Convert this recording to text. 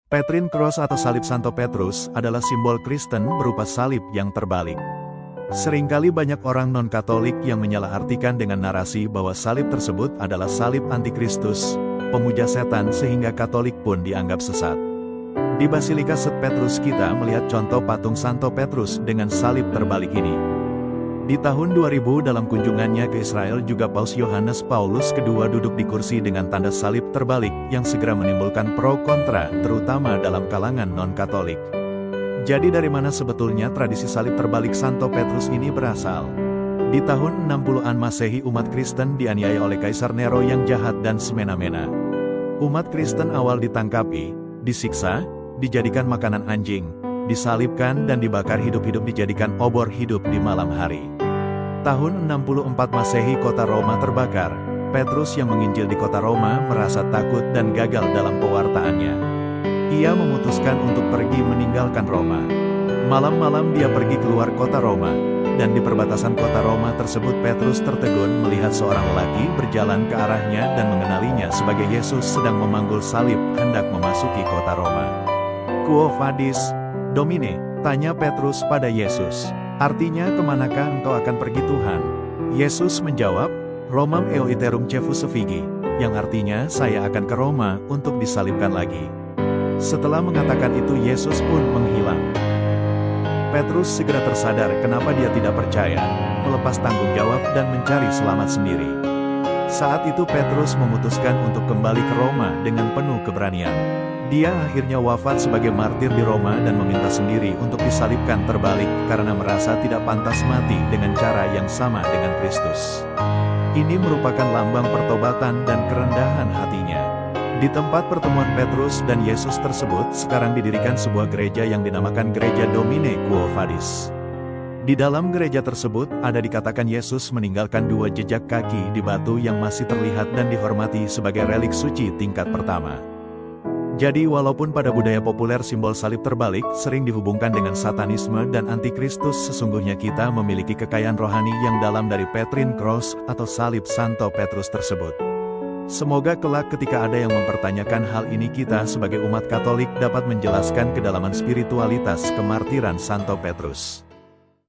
Petrine Cross atau salib Santo Petrus adalah simbol Kristen berupa salib yang terbalik. Seringkali banyak orang non-Katolik yang menyalahartikan dengan narasi bahwa salib tersebut adalah salib antikristus, pemuja setan sehingga Katolik pun dianggap sesat. Di Basilika St. Petrus kita melihat contoh patung Santo Petrus dengan salib terbalik ini. Di tahun 2000 dalam kunjungannya ke Israel juga Paus Yohanes Paulus II duduk di kursi dengan tanda salib terbalik yang segera menimbulkan pro kontra terutama dalam kalangan non-Katolik. Jadi dari mana sebetulnya tradisi salib terbalik Santo Petrus ini berasal? Di tahun 60-an Masehi umat Kristen dianiaya oleh Kaisar Nero yang jahat dan semena-mena. Umat Kristen awal ditangkapi, disiksa, dijadikan makanan anjing, disalibkan dan dibakar hidup-hidup dijadikan obor hidup di malam hari. Tahun 64 Masehi kota Roma terbakar. Petrus yang menginjil di kota Roma merasa takut dan gagal dalam pewartaannya. Ia memutuskan untuk pergi meninggalkan Roma. Malam-malam dia pergi keluar kota Roma, dan di perbatasan kota Roma tersebut Petrus tertegun melihat seorang lelaki berjalan ke arahnya dan mengenalinya sebagai Yesus sedang memanggul salib hendak memasuki kota Roma. Quo vadis, Domine, tanya Petrus pada Yesus. Artinya, kemanakah engkau akan pergi Tuhan? Yesus menjawab, Romam eo iterum cevus effigi, yang artinya, saya akan ke Roma untuk disalibkan lagi. Setelah mengatakan itu Yesus pun menghilang. Petrus segera tersadar kenapa dia tidak percaya, melepas tanggung jawab dan mencari selamat sendiri. Saat itu Petrus memutuskan untuk kembali ke Roma dengan penuh keberanian. Dia akhirnya wafat sebagai martir di Roma dan meminta sendiri untuk disalibkan terbalik karena merasa tidak pantas mati dengan cara yang sama dengan Kristus. Ini merupakan lambang pertobatan dan kerendahan hatinya. Di tempat pertemuan Petrus dan Yesus tersebut sekarang didirikan sebuah gereja yang dinamakan Gereja Domine Quo Vadis. Di dalam gereja tersebut ada dikatakan Yesus meninggalkan 2 jejak kaki di batu yang masih terlihat dan dihormati sebagai relik suci tingkat pertama. Jadi walaupun pada budaya populer simbol salib terbalik sering dihubungkan dengan satanisme dan antikristus, sesungguhnya kita memiliki kekayaan rohani yang dalam dari Petrine Cross atau salib Santo Petrus tersebut. Semoga kelak ketika ada yang mempertanyakan hal ini kita sebagai umat Katolik dapat menjelaskan kedalaman spiritualitas kemartiran Santo Petrus.